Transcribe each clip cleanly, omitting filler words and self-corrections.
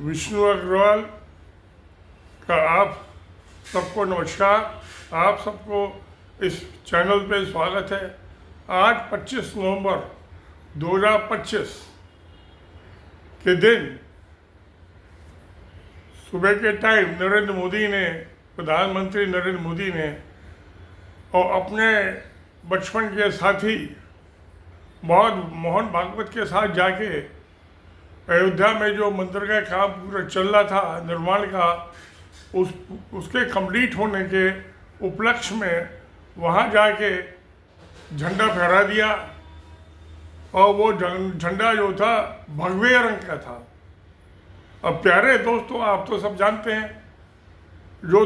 विष्णु अग्रवाल का आप सबको नमस्कार। आप सबको इस चैनल पे स्वागत है। आज 25 नवंबर 2025 के दिन सुबह के टाइम प्रधानमंत्री नरेंद्र मोदी ने और अपने बचपन के साथी मोहन भागवत के साथ जाके अयोध्या में जो मंदिर का काम पूरा चल रहा था निर्माण का, उसके कंप्लीट होने के उपलक्ष्य में वहाँ जाके झंडा फहरा दिया। और वो झंडा जो था भगवे रंग का था। अब प्यारे दोस्तों, आप तो सब जानते हैं, जो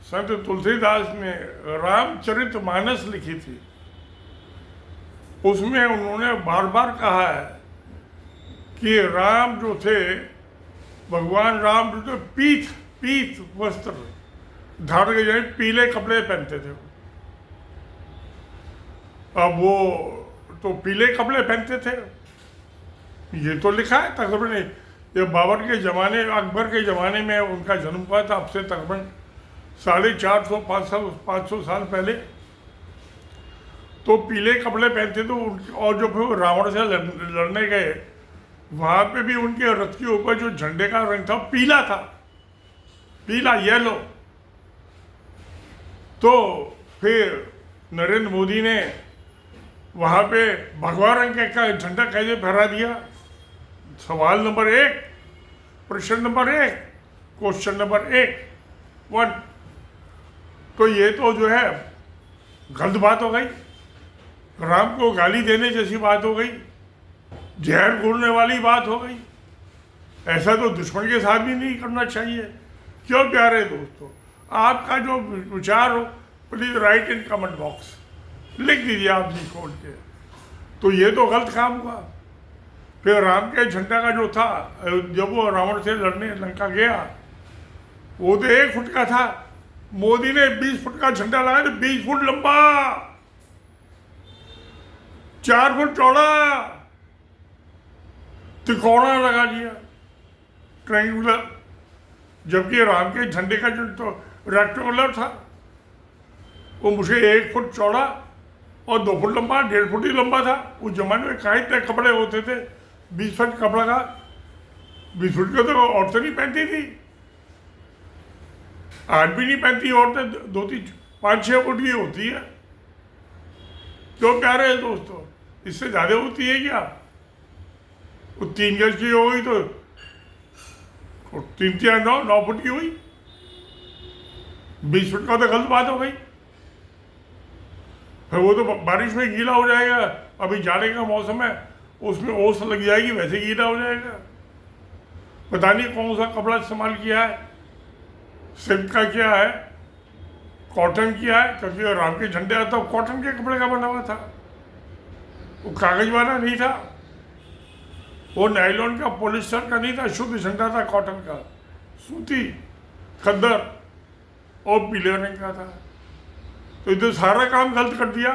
संत तुलसीदास ने रामचरितमानस लिखी थी, उसमें उन्होंने बार बार कहा है कि राम जो थे, भगवान राम जो थे, पीत वस्त्र धारण के जाए, पीले कपड़े पहनते थे। अब वो तो पीले कपड़े पहनते थे, ये तो लिखा है तकरीबन। ये बाबर के ज़माने, अकबर के ज़माने में उनका जन्म हुआ था, अब से तकरीबन 450-500 साल पहले। तो पीले कपड़े पहनते थे। और जो फिर रावण से लड़ने गए, वहाँ पे भी उनके रथ के ऊपर जो झंडे का रंग था पीला था, पीला येलो। तो फिर नरेंद्र मोदी ने वहाँ पे भगवा रंग का झंडा कैसे फहरा दिया? सवाल नंबर 1, प्रश्न नंबर 1, क्वेश्चन नंबर 1। तो ये तो जो है गलत बात हो गई, राम को गाली देने जैसी बात हो गई, जहर घोलने वाली बात हो गई। ऐसा तो दुश्मन के साथ भी नहीं करना चाहिए। क्यों प्यारे दोस्तों, आपका जो विचार हो please right in comment box, लिख दीजिए आप जी खोल के। तो ये तो गलत काम हुआ। फिर राम के झंडा का जो था, जब वो रावण से लड़ने लंका गया, वो तो 1 फुट का था। मोदी ने 20 फुट का झंडा लगाया, तो 20 फुट लंबा, 4 फुट चौड़ा, तिकोना लगा दिया, ट्रायंगुलर। जबकि राम के झंडे का जो तो रेक्टेंगुलर था, वो मुझे 1 फुट चौड़ा और 2 फुट लंबा, 1.5 फुट ही लंबा था। उस जमाने में कहाँ इतने कपड़े होते थे 20 फुट कपड़ा का? 20 फुट का तो औरतें नहीं पहनती थी, आज भी नहीं पहनती औरतें, 2-3-5-6 फुट की होती है। क्यों प्यारे दोस्तों, इससे ज़्यादा होती है क्या? वो 3 गज की हो गई तो 9 फुट की हुई। 20 फुट का तो गलत बात हो गई। फिर वो तो बारिश में गीला हो जाएगा। अभी जाड़े का मौसम है, उसमें ओस लग जाएगी, वैसे गीला हो जाएगा। पता नहीं कौन सा कपड़ा इस्तेमाल किया है, सिल्क का किया है, कॉटन किया है, क्योंकि राम के झंडे आता तो कॉटन के कपड़े का बना हुआ था, वो कागज वाला नहीं था, वो नायलॉन का, पॉलिस्टर का नहीं था, शुद्ध झंडा था, कॉटन का, सूती, खद्दर और पीले रंग का था। तो इधर सारा काम गलत कर दिया,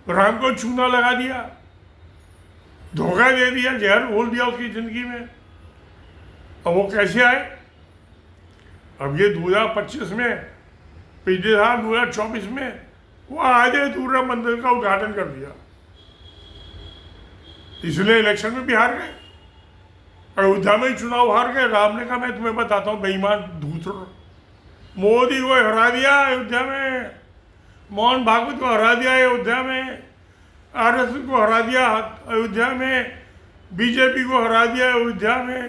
राम को चूना लगा दिया, धोखा दे दिया, जहर घोल दिया उसकी जिंदगी में। अब वो कैसे आए? अब ये 2025 में, पिछले साल 2024 में वो आधे दूर मंदिर का उद्घाटन कर दिया, इसलिए इलेक्शन में भी हार गए, अयोध्या में ही चुनाव हार गए। राम ने कहा मैं तुम्हें बताता हूँ बेईमान दूसरों, मोदी को हरा दिया अयोध्या में, मोहन भागवत को हरा दिया अयोध्या में, आरएसएस को हरा दिया अयोध्या में, बीजेपी को हरा दिया अयोध्या में।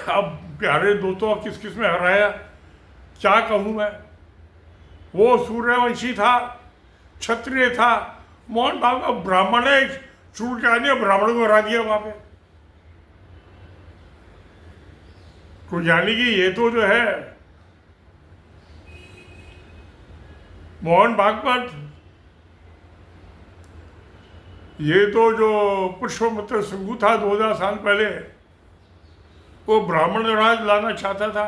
अब प्यारे दोस्तों, किस किस में हराया क्या कहूँ मैं? वो सूर्यवंशी था, क्षत्रिय था, मोहन भागवत ब्राह्मण है, छूट के आने ब्राह्मण को हरा दिया वहां पे। तो यानी कि ये तो जो है मोहन भागवत, ये तो जो पुष्पमित्र सिंधु था 2000 साल पहले, वो ब्राह्मण राज लाना चाहता था,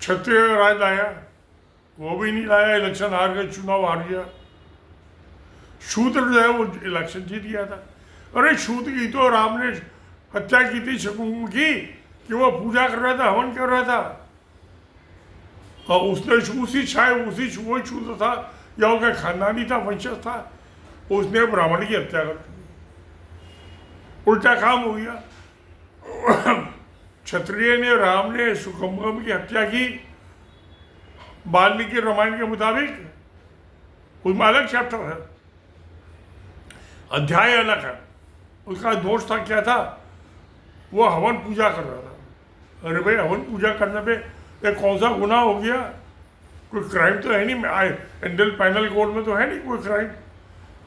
क्षत्रिय राज लाया, वो भी नहीं लाया, इलेक्शन हार गए, चुनाव हार गया। शूद्र जो है वो इलेक्शन जीत गया था। अरे शूद्र की तो राम ने हत्या की थी शकुनी की कि वो पूजा कर रहा था, हवन कर रहा था, और उसने उसी शायद वही शूद्र था या उसका खानदानी था, वंशज था, उसने ब्राह्मण की हत्या कर दी। उल्टा काम हो गया। क्षत्रिय ने, राम ने सुकंभम की हत्या की वाल्मीकि रामायण के मुताबिक, उसमें अलग चैप्टर है, अध्याय अलग है। उसका दोष था, क्या था, वो हवन पूजा कर रहा था। अरे भाई, हवन पूजा करने पे एक कौन सा गुनाह हो गया? कोई क्राइम तो है नहीं, इंडियन पैनल कोड में तो है नहीं कोई क्राइम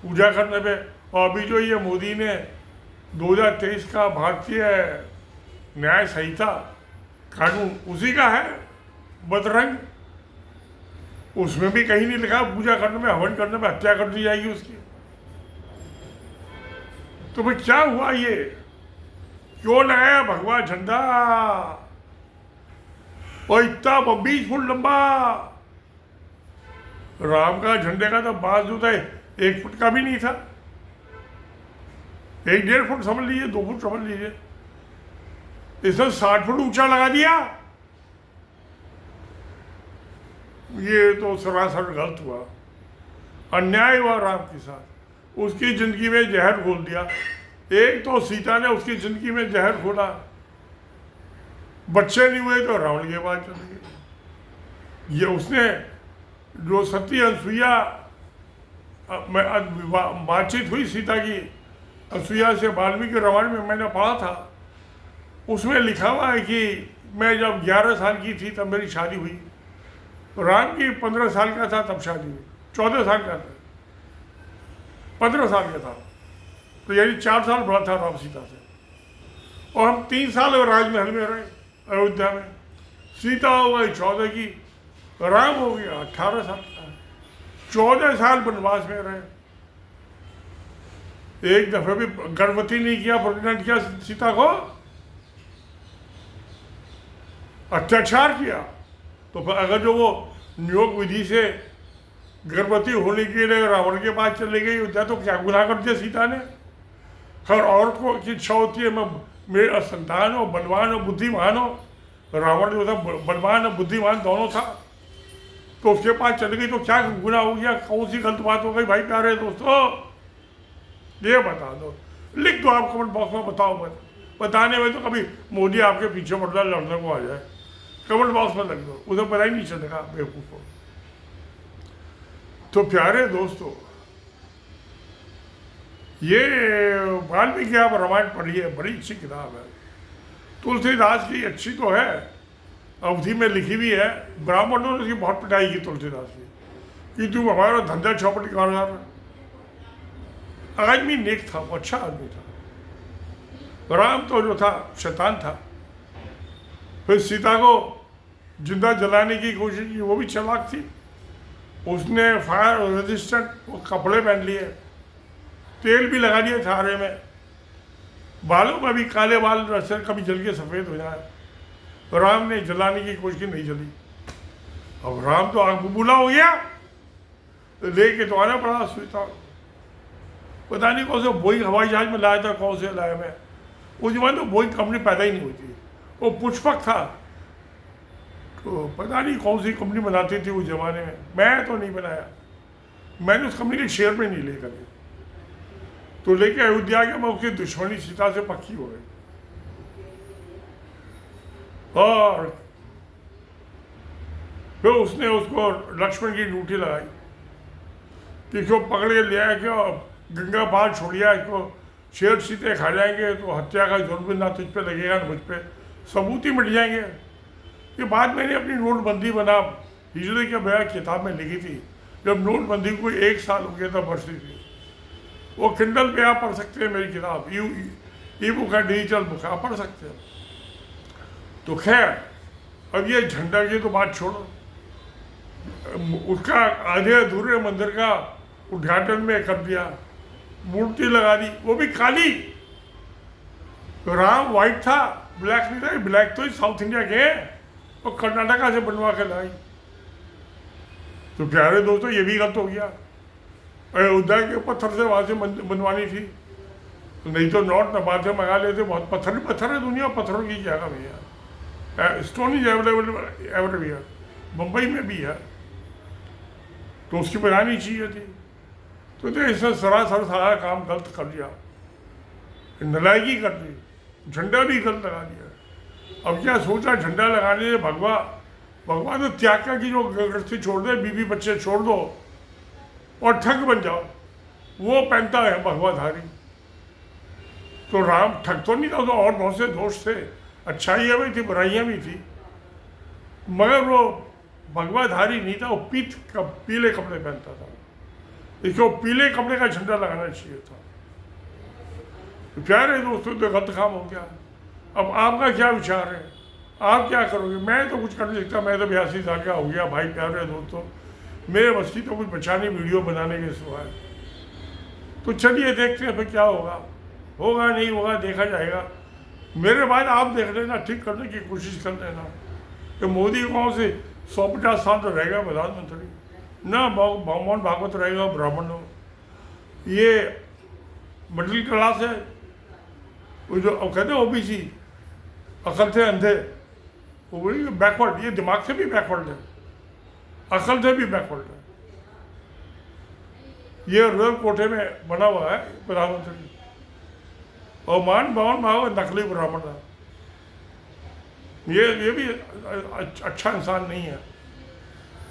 पूजा करने पे। और अभी जो ये मोदी ने 2023 का भारतीय न्याय संहिता कानून उसी का है बदरंग, उसमें भी कहीं नहीं लिखा पूजा करने में, हवन करने में हत्या कर दी जाएगी उसकी। तो भाई क्या हुआ, ये क्यों लगाया भगवा झंडा? और इतना 20 फुट लंबा राम का झंडे का तो बाज जो था 1 फुट का भी नहीं था, 1-1.5 फुट समझ लीजिए, 2 फुट समझ लीजिए, इसने 60 फुट ऊंचा लगा दिया। ये तो सरासर गलत हुआ, अन्याय हुआ राम के साथ। उसकी जिंदगी में जहर घोल दिया। एक तो सीता ने उसकी जिंदगी में जहर घोला, बच्चे नहीं हुए तो रावण के पास चले गए। ये उसने जो सती अनसुईया बातचीत हुई सीता की अनसुईया से वाल्मीकि रामायण में मैंने पढ़ा था, उसमें लिखा हुआ है कि मैं जब 11 साल की थी तब मेरी शादी हुई, राम की 15 साल का था तब शादी हुई, 14 साल का था, 15 साल का था, तो यानी 4 साल बड़ा था राम सीता से। और हम 3 साल राजमहल में रहे अयोध्या में। सीता हो गई 14 की, राम हो गया 18 साल का, 14 साल वनवास में रहे। एक दफे भी गर्भवती नहीं किया, प्रेग्नेंट किया सीता को, अत्याचार किया। तो फिर अगर जो वो नियोग विधि से गर्भवती होने के लिए रावण के पास चले गई अयोध्या, तो क्या गुनाह कर दिया सीता ने? हर औरत को की इच्छा होती है मैं मेरा संतान हो, बलवान हो, बुद्धिमान हो। रावण जो था बलवान और बुद्धिमान दोनों था, तो उसके पास चली गई तो क्या गुनाह हो गया? कौन सी गलत बात हो गई भाई प्यारे दोस्तों? ये बता दो, लिख दो आप कमेंट बॉक्स में, बताओ मत। बताने में तो कभी मोदी आपके पीछे पड़ रहा लड़ने को आ जाए, कमेंट बॉक्स में लिख दो, उसे पता ही नहीं चलेगा बेवकूफ को। तो प्यारे दोस्तों, ये वाल्मीकि आप रामायण पढ़िए, बड़ी अच्छी किताब है। तुलसीदास की अच्छी तो है, अवधि में लिखी हुई है, ब्राह्मणों ने उसकी बहुत पिटाई की तुलसीदास की कि तू हमारा धंधा चौपट कर रहा था। आदमी नेक था, वो अच्छा आदमी था। राम तो जो था शैतान था। फिर सीता को जिंदा जलाने की कोशिश की, वो भी चालाक थी। उसने फायर रेजिस्टेंट वो कपड़े पहन लिए, तेल भी लगा दिया थारे में, बालों में भी काले बाल रस्ते कभी जल के सफ़ेद हो जाए। राम ने जलाने की कोशिश की, नहीं जली। अब राम तो आग बबूला हो गया, लेके तो आना पड़ा सीता। पता नहीं कौन से बोइंग हवाई जहाज में लाया था, कौन से लाया मैं, उस जमाने तो बोइंग कंपनी पैदा ही नहीं होती, वो पुष्पक था। तो पता नहीं कौन सी कंपनी बनाती थी उस जमाने में, मैं तो नहीं बनाया, मैंने उस कंपनी के शेयर में नहीं ले कभी। तो लेके अयोध्या गया मैं, उसकी दुश्मनी सीता से पक्की हो गई। और फिर उसने उसको लक्ष्मण की ड्यूटी लगाई कि इसको पकड़ के ले आया, क्यों गंगा पार छोड़िया, इसको शेर सीते खा जाएंगे तो हत्या का जुर्म भी ना तुझ पे लगेगा ना मुझ पे, सबूत ही मिट जाएंगे। ये बात मैंने अपनी नोटबंदी बना हिजड़े के बया किताब में लिखी थी, जब नोटबंदी को 1 साल हो गया था बरसी थी। वो किंडल पे आप पढ़ सकते हैं मेरी किताब, ई बुक है, डिजिटल बुक है, आप पढ़ सकते हैं। तो खैर, अब ये झंडा की तो बात छोड़ो, उसका आधे अधूरे मंदिर का उद्घाटन में कर दिया, मूर्ति लगा दी, वो भी काली। राम वाइट था, ब्लैक नहीं था, ब्लैक तो साउथ इंडिया के और कर्नाटका से बनवा के लाई। तो प्यारे दोस्तों, ये भी गलत हो गया। अयोध्या के पत्थर से वहाँ से बनवानी थी, नहीं तो नोट न बातें मंगा लेते, बहुत पत्थर पत्थर है दुनिया, पत्थरों की जगह भैया, stone is available everywhere, Mumbai में भी है, तो उसकी बनानी चाहिए थी। तो इसने सरासर सारा काम गलत कर दिया, नलायकी कर दी, झंडा भी गलत लगा दिया। अब क्या सोचा, झंडा लगाने से भगवा तो त्याग का की जो गृहस्थी छोड़ दे, बीवी बच्चे छोड़ दो और ठग बन जाओ, वो पहनता है भगवाधारी। तो राम ठग तो नहीं था, तो और बहुत से दोष थे, अच्छाइयाँ भी थी, बुराइयाँ भी थी, मगर वो भगवाधारी नहीं था, वो पीले कपड़े पहनता था, इसको पीले कपड़े का झंडा लगाना चाहिए था। तो प्यारे दोस्तों, तो गलत काम हो गया। अब आपका क्या विचार है, आप क्या करोगे? मैं तो कुछ कर नहीं सकता, मैं तो 82 साल का हो गया भाई। प्यारे दोस्तों, मेरे बस की तो कुछ बचा नहीं वीडियो बनाने के सिवाय। तो चलिए देखते हैं फिर क्या होगा, होगा नहीं होगा देखा जाएगा। मेरे बाद आप देख लेना, ठीक करने की कोशिश कर लेना कि मोदी कौन से 150 साल तो रहेगा प्रधानमंत्री, ना मोहन भागवत रहेगा ब्राह्मण हो, ये मिडिल क्लास है, वो जो कहते हैं ओबीसी, अकल से अंधे, वो बोली बैकवर्ड, ये दिमाग से भी बैकवर्ड है, अकल से भी बैकवर्ड है। ये रोयल कोठे में बना हुआ है प्रधानमंत्री, और मोहन भागवत नकली ब्राह्मण है। ये भी अच्छा इंसान नहीं है,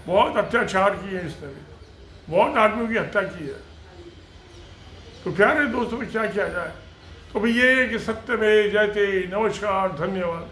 बहुत अत्याचार किए हैं इसने भी, बहुत आदमियों की हत्या की है। तो प्यारे दोस्तों, क्या किया जाए? तो भाई ये है कि सत्य में जयते। नमस्कार, धन्यवाद।